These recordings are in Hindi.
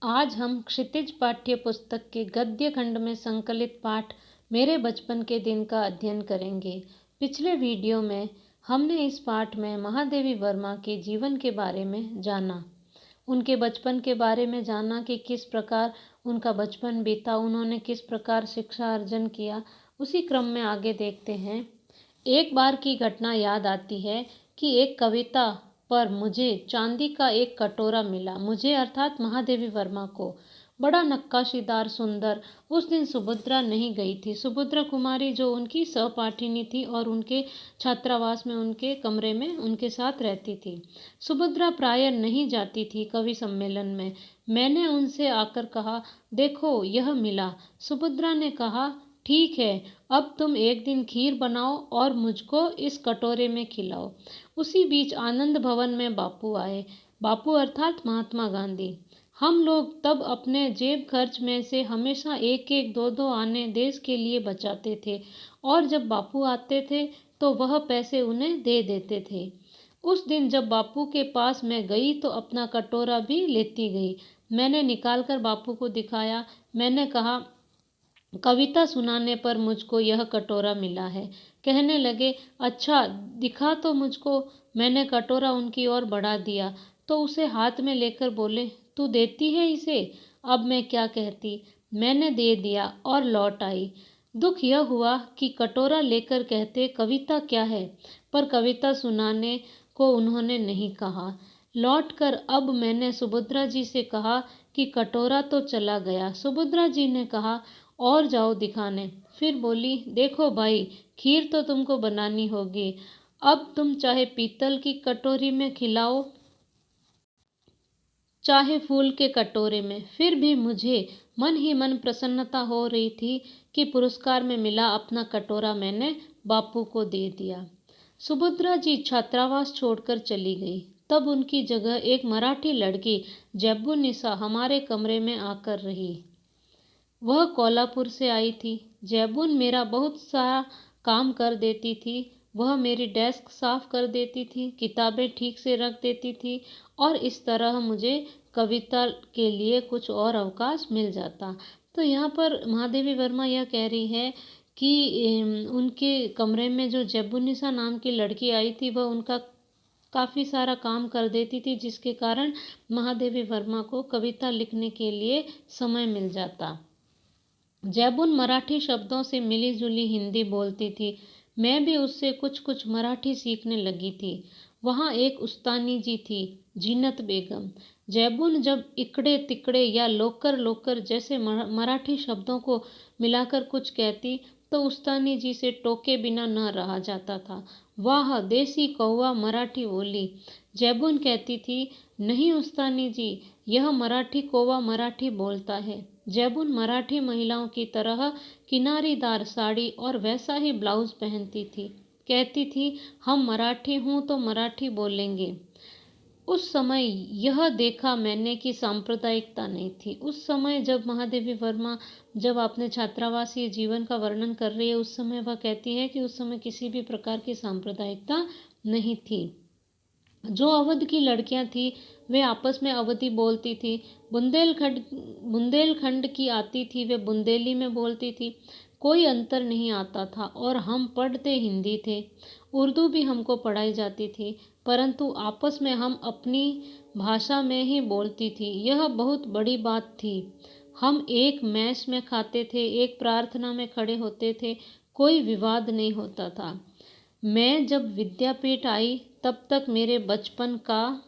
आज हम क्षितिज पाठ्य पुस्तक के गद्य खंड में संकलित पाठ मेरे बचपन के दिन का अध्ययन करेंगे। पिछले वीडियो में हमने इस पाठ में महादेवी वर्मा के जीवन के बारे में जाना, उनके बचपन के बारे में जाना कि किस प्रकार उनका बचपन बीता, उन्होंने किस प्रकार शिक्षा अर्जन किया। उसी क्रम में आगे देखते हैं। एक बार की घटना याद आती है कि एक कविता पर मुझे चांदी का एक कटोरा मिला। मुझे अर्थात महादेवी वर्मा को, बड़ा नक्काशीदार सुंदर। उस दिन सुभद्रा नहीं गई थी। सुभद्रा कुमारी जो उनकी सहपाठिनी थी और उनके छात्रावास में उनके कमरे में उनके साथ रहती थी। सुभद्रा प्रायः नहीं जाती थी कवि सम्मेलन में। मैंने उनसे आकर कहा, देखो यह मिला। सुभद्रा ने कहा, ठीक है, अब तुम एक दिन खीर बनाओ और मुझको इस कटोरे में खिलाओ। उसी बीच आनंद भवन में बापू आए। बापू अर्थात महात्मा गांधी। हम लोग तब अपने जेब खर्च में से हमेशा एक एक दो दो आने देश के लिए बचाते थे और जब बापू आते थे तो वह पैसे उन्हें दे देते थे। उस दिन जब बापू के पास मैं गई तो अपना कटोरा भी लेती गई। मैंने निकालकर बापू को दिखाया। मैंने कहा, कविता सुनाने पर मुझको यह कटोरा मिला है। कहने लगे, अच्छा दिखा तो मुझको। मैंने कटोरा उनकी ओर बढ़ा दिया तो उसे हाथ में लेकर बोले, तू देती है इसे? अब मैं क्या कहती। मैंने दे दिया और लौट आई। दुख यह हुआ कि कटोरा लेकर कहते कविता क्या है, पर कविता सुनाने को उन्होंने नहीं कहा। लौटकर अब मैंने सुभद्रा जी से कहा कि कटोरा तो चला गया। सुभद्रा जी ने कहा, और जाओ दिखाने। फिर बोली, देखो भाई, खीर तो तुमको बनानी होगी। अब तुम चाहे पीतल की कटोरी में खिलाओ चाहे फूल के कटोरे में। फिर भी मुझे मन ही मन प्रसन्नता हो रही थी कि पुरस्कार में मिला अपना कटोरा मैंने बापू को दे दिया। सुभद्रा जी छात्रावास छोड़कर चली गई। तब उनकी जगह एक मराठी लड़की जैबुनिसा हमारे कमरे में आकर रही। वह कोल्हापुर से आई थी। जैबुन मेरा बहुत सारा काम कर देती थी। वह मेरी डेस्क साफ कर देती थी, किताबें ठीक से रख देती थी और इस तरह मुझे कविता के लिए कुछ और अवकाश मिल जाता। तो यहाँ पर महादेवी वर्मा यह कह रही है कि उनके कमरे में जो जैबुनिसा नाम की लड़की आई थी वह उनका काफ़ी सारा काम कर देती थी, जिसके कारण महादेवी वर्मा को कविता लिखने के लिए समय मिल जाता। जैबुन मराठी शब्दों से मिली जुली हिंदी बोलती थी। मैं भी उससे कुछ कुछ मराठी सीखने लगी थी। वहाँ एक उस्तानी जी थी, जीनत बेगम। जैबुन जब इकड़े तिकड़े या लोकर लोकर जैसे मराठी शब्दों को मिलाकर कुछ कहती तो उस्तानी जी से टोके बिना न रहा जाता था। वाह, देसी कौवा मराठी बोली। जैबुन कहती थी, नहीं उस्तानी जी, यह मराठी कौवा मराठी बोलता है। जैबुन मराठी महिलाओं की तरह किनारीदार साड़ी और वैसा ही ब्लाउज पहनती थी। कहती थी, हम मराठी हूँ तो मराठी बोलेंगे। उस समय यह देखा मैंने कि सांप्रदायिकता नहीं थी। उस समय जब महादेवी वर्मा जब अपने छात्रावासीय जीवन का वर्णन कर रही है, उस समय वह कहती है कि उस समय किसी भी प्रकार की सांप्रदायिकता नहीं थी। जो अवध की लड़कियां थी वे आपस में अवधी बोलती थी। बुंदेलखंड की आती थी वे बुंदेली में बोलती थी। कोई अंतर नहीं आता था और हम पढ़ते हिंदी थे। उर्दू भी हमको पढ़ाई जाती थी, परंतु आपस में हम अपनी भाषा में ही बोलती थी। यह बहुत बड़ी बात थी। हम एक मैस में खाते थे, एक प्रार्थना में खड़े होते थे, कोई विवाद नहीं होता था। मैं जब विद्यापीठ आई तब तक मेरे बचपन का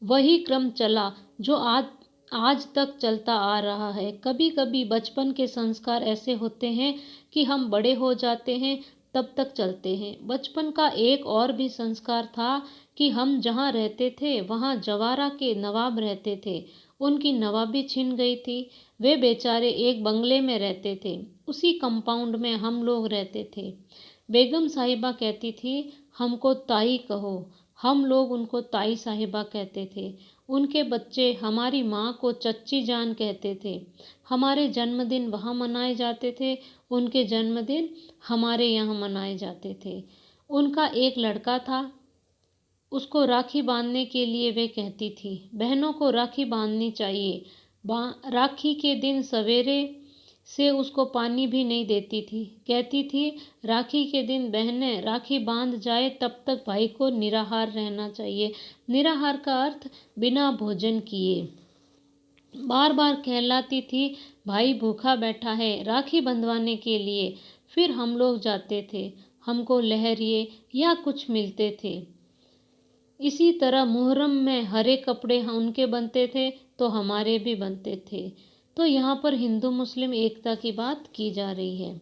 वही क्रम चला जो आज तक चलता आ रहा है। कभी कभी बचपन के संस्कार ऐसे होते हैं कि हम बड़े हो जाते हैं तब तक चलते हैं। बचपन का एक और भी संस्कार था कि हम जहाँ रहते थे वहाँ जवारा के नवाब रहते थे। उनकी नवाबी छिन गई थी। वे बेचारे एक बंगले में रहते थे। उसी कंपाउंड में हम लोग रहते थे। बेगम साहिबा कहती थी, हमको ताई कहो। हम लोग उनको ताई साहिबा कहते थे। उनके बच्चे हमारी माँ को चच्ची जान कहते थे। हमारे जन्मदिन वहाँ मनाए जाते थे, उनके जन्मदिन हमारे यहाँ मनाए जाते थे। उनका एक लड़का था, उसको राखी बांधने के लिए वे कहती थी, बहनों को राखी बांधनी चाहिए। राखी के दिन सवेरे से उसको पानी भी नहीं देती थी। कहती थी, राखी के दिन बहनें राखी बांध जाए तब तक भाई को निराहार रहना चाहिए। निराहार का अर्थ बिना भोजन किए। बार बार कहलाती थी, भाई भूखा बैठा है राखी बंधवाने के लिए। फिर हम लोग जाते थे, हमको लहरिए या कुछ मिलते थे। इसी तरह मुहर्रम में हरे कपड़े उनके बनते थे तो हमारे भी बनते थे। तो यहाँ पर हिंदू मुस्लिम एकता की बात की जा रही है।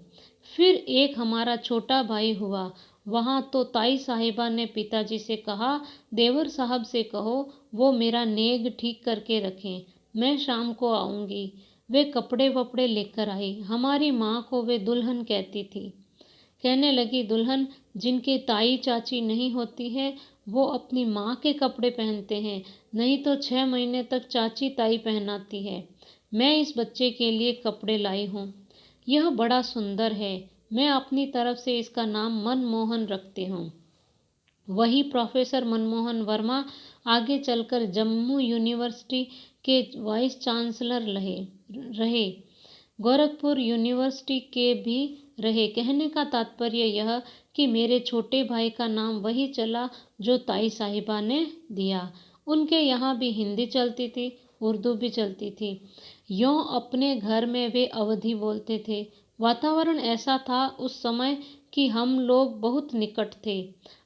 फिर एक हमारा छोटा भाई हुआ। वहाँ तो ताई साहिबा ने पिताजी से कहा, देवर साहब से कहो वो मेरा नेग ठीक करके रखें, मैं शाम को आऊँगी। वे कपड़े वपड़े लेकर आई। हमारी माँ को वे दुल्हन कहती थी। कहने लगी, दुल्हन जिनके ताई चाची नहीं होती है वो अपनी माँ के कपड़े पहनते हैं, नहीं तो 6 महीने तक चाची ताई पहनाती है। मैं इस बच्चे के लिए कपड़े लाई हूँ। यह बड़ा सुंदर है। मैं अपनी तरफ से इसका नाम मनमोहन रखती हूँ। वही प्रोफेसर मनमोहन वर्मा आगे चलकर जम्मू यूनिवर्सिटी के वाइस चांसलर रहे, गोरखपुर यूनिवर्सिटी के भी रहे। कहने का तात्पर्य यह कि मेरे छोटे भाई का नाम वही चला जो ताई साहिबा ने दिया। उनके यहाँ भी हिंदी चलती थी, उर्दू भी चलती थी। यों अपने घर में वे अवधी बोलते थे। वातावरण ऐसा था उस समय कि हम लोग बहुत निकट थे।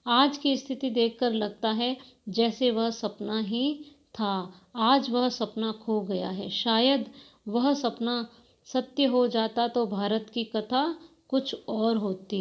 आज की स्थिति देखकर लगता है जैसे वह सपना ही था। आज वह सपना खो गया है। शायद वह सपना सत्य हो जाता तो भारत की कथा कुछ और होती।